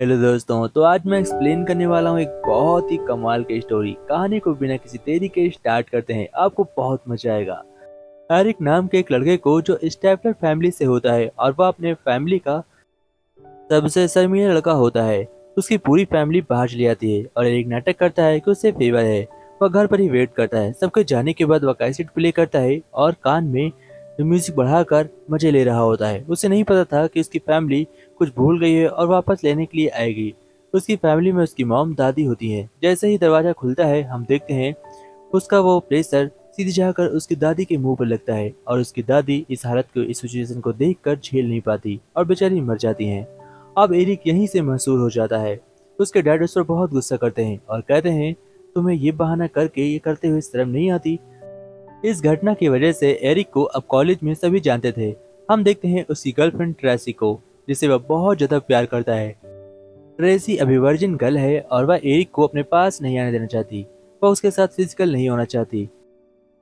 Hello दोस्तों, तो आज मैं एक्सप्लेन करने वाला हूँ एक बहुत ही कमाल की स्टोरी। कहानी को बिना किसी देरी के स्टार्ट करते हैं, आपको बहुत मजा आएगा। एरिक नाम के एक लड़के को जो स्टेपलर फैमिली से होता है और वह अपने फैमिली का सबसे शर्मीला लड़का होता है। उसकी पूरी फैमिली बाहर चली जाती है और एरिक नाटक करता है कि उसे फेवर है। वह घर पर ही वेट करता है। सबके जाने के बाद वह कैसेट प्ले करता है और कान में म्यूजिक बढ़ाकर मजे ले रहा होता है। उसे नहीं पता था कि उसकी फैमिली कुछ भूल गई है और वापस लेने के लिए आएगी। उसकी फैमिली में उसकी मॉम दादी होती है। जैसे ही दरवाजा खुलता है, हम देखते हैं उसका वो प्रेशर सीधे जाकर उसकी दादी के मुंह पर लगता है और उसकी दादी इस हालत को, इस सिचुएशन को देखकर झेल नहीं पाती और बेचारी मर जाती हैं। अब एरिक यहीं से मशहूर हो जाता है। उसके डैड उस पर बहुत गुस्सा करते हैं और कहते हैं, तुम्हें ये बहाना करके ये करते हुए शर्म नहीं आती। इस घटना की वजह से एरिक को अब कॉलेज में सभी जानते थे। हम देखते हैं उसकी गर्लफ्रेंड ट्रेसी को, जिसे वह बहुत ज्यादा प्यार करता है। ट्रेसी अभी वर्जिन गर्ल है और वह एरिक को अपने पास नहीं आने देना चाहती। वह उसके साथ फिजिकल नहीं होना चाहती।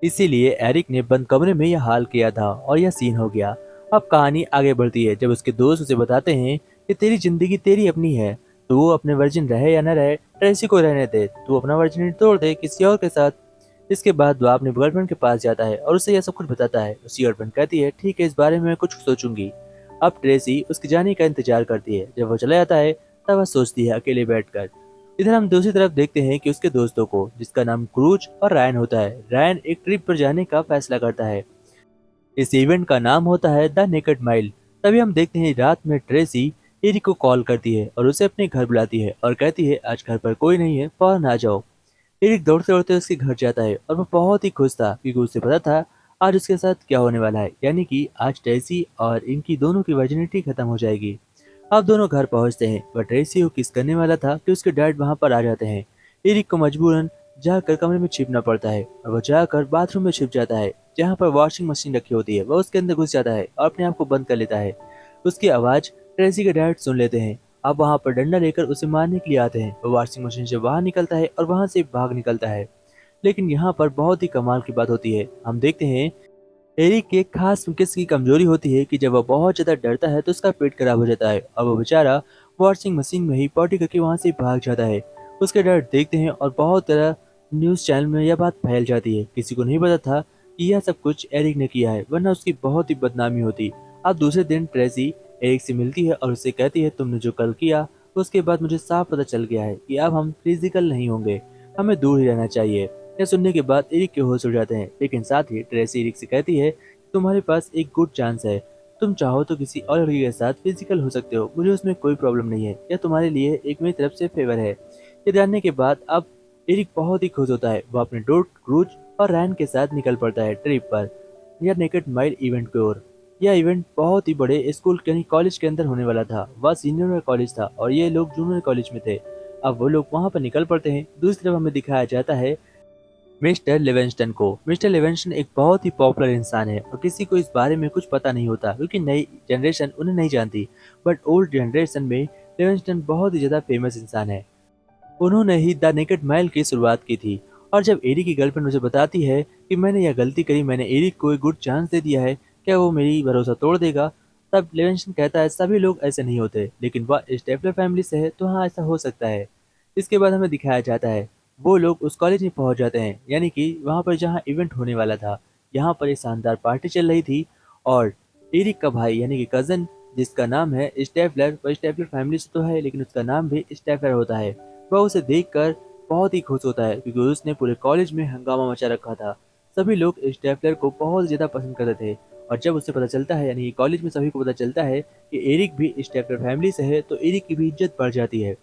इसीलिए एरिक ने बंद कमरे में यह हाल किया था और यह सीन हो गया। अब कहानी आगे बढ़ती है जब उसके दोस्त उसे बताते हैं कि तेरी जिंदगी तेरी अपनी है, तो वो अपने वर्जिन रहे या न रहे, ट्रेसी को रहने दे, तू अपना वर्जिनिटी तोड़ दे किसी और के साथ। इसके बाद वो अपने गर्लफ्रेंड के पास जाता है और उसे यह सब कुछ बताता है। उसकी गर्लफ्रेंड कहती है, ठीक है, इस बारे में मैं कुछ सोचूंगी। अब ट्रेसी उसके जाने का इंतजार करती है। जब वो चला जाता है तब वह सोचती है अकेले बैठकर। इधर हम दूसरी तरफ देखते हैं कि उसके दोस्तों को, जिसका नाम क्रूज और रायन होता है, रायन एक ट्रिप पर जाने का फैसला करता है। इस इवेंट का नाम होता है द नेकेड माइल। तभी हम देखते हैं रात में ट्रेसी एरिक को कॉल करती है और उसे अपने घर बुलाती है और कहती है, आज घर पर कोई नहीं है, फौरन आ जाओ। एरिक दौड़ते दौड़ते उसके घर जाता है और वो बहुत ही खुश था क्योंकि उसे पता था आज उसके साथ क्या होने वाला है, यानी कि आज ट्रेसी और इनकी दोनों की वर्जिनिटी खत्म हो जाएगी। अब दोनों घर पहुंचते हैं। वह ट्रेसी को किस करने वाला था कि उसके डैड वहां पर आ जाते हैं। एरिक को मजबूरन जाकर कमरे में छिपना पड़ता है और वह जाकर बाथरूम में छिप जाता है जहां पर वॉशिंग मशीन रखी होती है। वह उसके अंदर घुस जाता है और अपने आप को बंद कर लेता है। उसकी आवाज ट्रेसी के डैड सुन लेते हैं। अब वहां पर डंडा लेकर उसे मारने के लिए आते हैं। वो वॉशिंग मशीन से बाहर निकलता है और वहां से भाग निकलता है। लेकिन यहाँ पर बहुत ही कमाल की बात होती है। हम देखते हैं एरिक की एक खास किस्म की कमजोरी होती है कि जब वह बहुत ज्यादा डरता है तो उसका पेट खराब हो जाता है और वो बेचारा वॉशिंग मशीन में ही पॉटी करके वहां से भाग जाता है। उसके डर देखते हैं और बहुत तरह न्यूज चैनल में यह बात फैल जाती है। किसी को नहीं पता था कि यह सब कुछ एरिक ने किया है, वरना उसकी बहुत ही बदनामी होती। अब दूसरे दिन ट्रेसी एरिक से मिलती है और उसे कहती है, तुमने जो कल किया उसके बाद मुझे साफ पता चल गया है कि अब हम फिजिकल नहीं होंगे, हमें दूर ही रहना चाहिए। यह सुनने के बाद एरिक के होश उड़ जाते हैं, लेकिन साथ ही ट्रेसी एरिक से कहती है, तुम्हारे पास एक गुड चांस है, तुम चाहो तो किसी और लड़की के साथ फिजिकल हो सकते हो, मुझे उसमें कोई प्रॉब्लम नहीं है, यह तुम्हारे लिए एक मेरी तरफ से फेवर है। ये जानने के बाद अब एरिक बहुत ही खुश होता है। वह अपने डोट क्रूज और रैन के साथ निकल पड़ता है ट्रिप पर, यह नेकेड माइल इवेंट की ओर। यह इवेंट बहुत ही बड़े स्कूल यानी कॉलेज के अंदर होने वाला था। वह सीनियर कॉलेज था और ये लोग जूनियर कॉलेज में थे। अब वो लोग वहां पर निकल पड़ते हैं। दूसरी तरफ हमें दिखाया जाता है मिस्टर लिविंगस्टन को। मिस्टर लिविंगस्टन एक बहुत ही पॉपुलर इंसान है और किसी को इस बारे में कुछ पता नहीं होता क्योंकि नई जनरेशन उन्हें नहीं जानती। बट ओल्ड जनरेशन में लिविंगस्टन बहुत ही ज्यादा फेमस इंसान है। उन्होंने ही द नेकेड माइल की शुरुआत की थी। और जब एरिक की गर्लफ्रेंड उसे बताती है कि मैंने यह गलती करी, मैंने एरिक को एक गुड चांस दे दिया है, क्या वो मेरी भरोसा तोड़ देगा? तब लिविंगस्टन कहता है, सभी लोग ऐसे नहीं होते, लेकिन वह स्टेपलर फैमिली से है तो हाँ, ऐसा हो सकता है। इसके बाद हमें दिखाया जाता है वो लोग उस कॉलेज में पहुंच जाते हैं, यानी कि वहां पर जहां इवेंट होने वाला था। यहाँ पर एक शानदार पार्टी चल रही थी और एरिक का भाई यानी कि कजन, जिसका नाम है स्टेपलर, वह स्टेपलर फैमिली से तो है लेकिन उसका नाम भी स्टेपलर होता है। वह उसे देखकर बहुत ही खुश होता है क्योंकि उसने पूरे कॉलेज में हंगामा मचा रखा था। सभी लोग स्टेपलर को बहुत ज्यादा पसंद करते थे। और जब उसे पता चलता है, यानी कि कॉलेज में सभी को पता चलता है कि एरिक भी स्टेपलर फैमिली से है, तो एरिक की भी इज्जत बढ़ जाती है।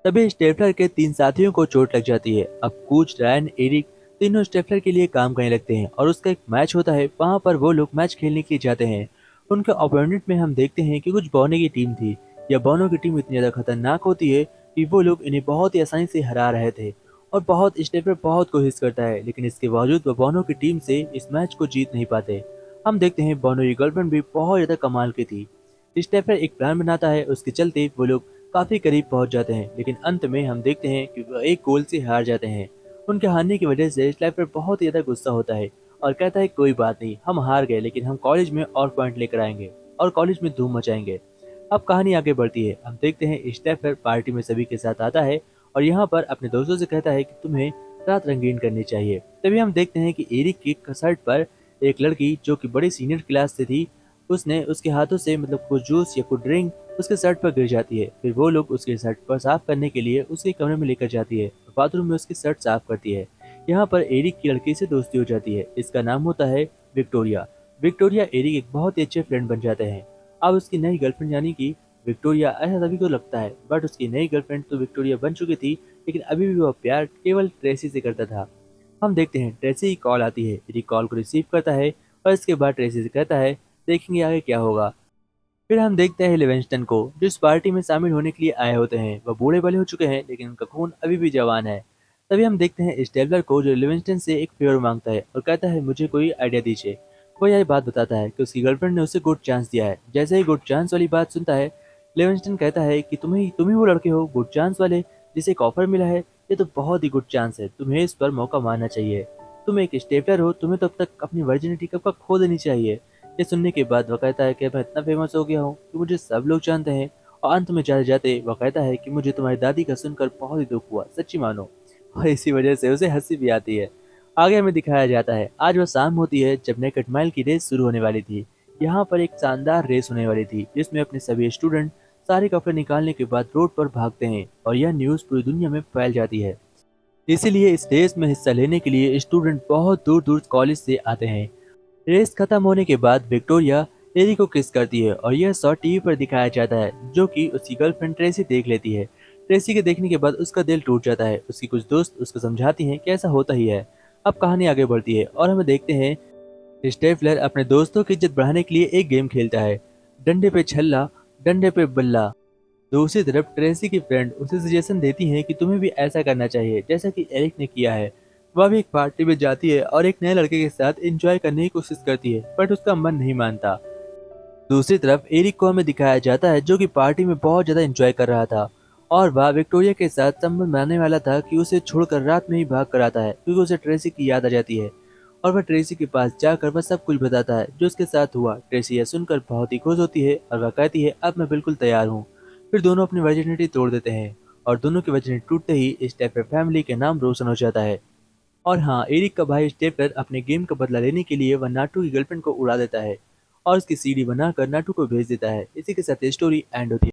तभी स्टेपलर के तीन साथियों को चोट लग जाती है। अब कूच, रैन, एरिक तीनों स्टेपलर के लिए काम करने लगते हैं और उसका एक मैच होता है। वहां पर वो लोग मैच खेलने के लिए जाते हैं। उनके ओपोनेंट में हम देखते हैं कि कुछ बौने की टीम थी। यह बौनों की टीम इतनी ज्यादा खतरनाक होती है कि वो लोग इन्हें बहुत ही आसानी से हरा रहे थे। और बहुत स्टेपलर बहुत कोशिश करता है, लेकिन इसके बावजूद वह बौनों की टीम से इस मैच को जीत नहीं पाते। हम देखते हैं बौनों की गर्लफ्रेंड भी बहुत ज्यादा कमाल की थी। स्टेपलर एक प्लान बनाता है, उसके चलते वो लोग काफी करीब पहुंच जाते हैं, लेकिन अंत में हम देखते हैं कि वह एक गोल से हार जाते हैं। उनके हारने की वजह से स्लाइपर बहुत ही ज्यादा गुस्सा होता है और कहता है, कोई बात नहीं, हम हार गए लेकिन हम कॉलेज में और पॉइंट लेकर आएंगे और कॉलेज में धूम मचाएंगे। अब कहानी आगे बढ़ती है। हम देखते हैं स्टेफलर पार्टी में सभी के साथ आता है और यहाँ पर अपने दोस्तों से कहता है कि तुम्हें रात रंगीन करनी चाहिए। तभी हम देखते हैं कि एरिक की शर्ट पर एक लड़की जो कि बड़ी सीनियर क्लास से थी, उसने उसके हाथों से मतलब कुछ जूस या कुछ ड्रिंक उसके शर्ट पर गिर जाती है। फिर वो लोग उसके शर्ट पर साफ करने के लिए उसके कमरे में लेकर जाती है। बाथरूम में उसकी शर्ट साफ करती है। यहाँ पर एरिक की लड़की से दोस्ती हो जाती है। इसका नाम होता है विक्टोरिया। विक्टोरिया एरिक एक बहुत ही अच्छे फ्रेंड बन जाते हैं। अब उसकी नई गर्लफ्रेंड यानी कि विक्टोरिया, ऐसा सभी को लगता है, बट उसकी नई गर्लफ्रेंड तो विक्टोरिया बन चुकी थी, लेकिन अभी भी वह प्यार केवल ट्रेसी से करता था। हम देखते हैं ट्रेसी की कॉल आती है। एरिक कॉल को रिसीव करता है और इसके बाद ट्रेसी से कहता है देखेंगे आगे क्या होगा। फिर हम देखते हैं लिविंगस्टन को, जो इस पार्टी में शामिल होने के लिए आए होते हैं। वह बूढ़े भले हो चुके हैं लेकिन उनका खून अभी भी जवान है। तभी हम देखते हैं स्टेबलर को, जो लिविंगस्टन से एक फेवर मांगता है और कहता है मुझे कोई आइडिया दीजिए। वो यह बात बताता है कि उसकी गर्लफ्रेंड ने उसे गुड चांस दिया है। जैसे ही गुड चांस वाली बात सुनता है, लिविंगस्टन कहता है कि तुम ही वो लड़के हो गुड चांस वाले, जिसे एक ऑफर मिला है। ये तो बहुत ही गुड चांस है, तुम्हें इस पर मौका मारना चाहिए। तुम एक स्टेपलर हो, तुम्हें तो अब तक अपनी वर्जिनिटी कब का खो देनी चाहिए। ये सुनने के बाद वह कहता है कि मैं इतना फेमस हो गया हूँ कि मुझे सब लोग जानते हैं। और अंत में जाते जाते वह कहता है कि मुझे तुम्हारी दादी का सुनकर बहुत ही दुख हुआ, सच्ची मानो। और इसी वजह से उसे हंसी भी आती है। आगे हमें दिखाया जाता है आज वह शाम होती है जब नेकेड माइल की रेस शुरू होने वाली थी। यहाँ पर एक शानदार रेस होने वाली थी जिसमें अपने सभी स्टूडेंट सारे कपड़े निकालने के बाद रोड पर भागते हैं और यह न्यूज़ पूरी दुनिया में फैल जाती है। इसीलिए इस रेस में हिस्सा लेने के लिए स्टूडेंट बहुत दूर दूर कॉलेज से आते हैं। रेस खत्म होने के बाद विक्टोरिया एरी को किस करती है और यह शॉट टीवी पर दिखाया जाता है, जो कि उसकी गर्लफ्रेंड ट्रेसी देख लेती है। ट्रेसी के देखने के बाद उसका दिल टूट जाता है। उसकी कुछ दोस्त उसको समझाती हैं कि ऐसा होता ही है। अब कहानी आगे बढ़ती है और हम देखते हैं स्टेफलर अपने दोस्तों की इज्जत बढ़ाने के लिए एक गेम खेलता है, डंडे पे छल्ला डंडे पे बल्ला। दूसरी तरफ ट्रेसी की फ्रेंड उसे सजेशन देती है कि तुम्हें भी ऐसा करना चाहिए जैसा कि एरिक ने किया है। वह भी एक पार्टी में जाती है और एक नए लड़के के साथ एंजॉय करने की कोशिश करती है, बट उसका मन नहीं मानता। दूसरी तरफ एरिक को हमें दिखाया जाता है जो कि पार्टी में बहुत ज्यादा एंजॉय कर रहा था और वह विक्टोरिया के साथ संबंध बनाने वाला था कि उसे छोड़कर रात में ही भाग कर आता है, क्योंकि उसे ट्रेसी की याद आ जाती है। और वह ट्रेसी के पास जाकर वह सब कुछ बताता है जो उसके साथ हुआ। ट्रेसी यह सुनकर बहुत ही खुश होती है और वह कहती है अब मैं बिल्कुल तैयार हूँ। फिर दोनों अपनी वर्जिनिटी तोड़ देते हैं और दोनों की वर्जिनिटी टूटते ही स्टेफलर फैमिली के नाम रोशन हो जाता है। और हाँ, एरिक का भाई स्टेफलर अपने गेम का बदला लेने के लिए वह नाटू की गर्लफ्रेंड को उड़ा देता है और उसकी सीडी बनाकर नाटू को भेज देता है। इसी के साथ स्टोरी एंड होती है।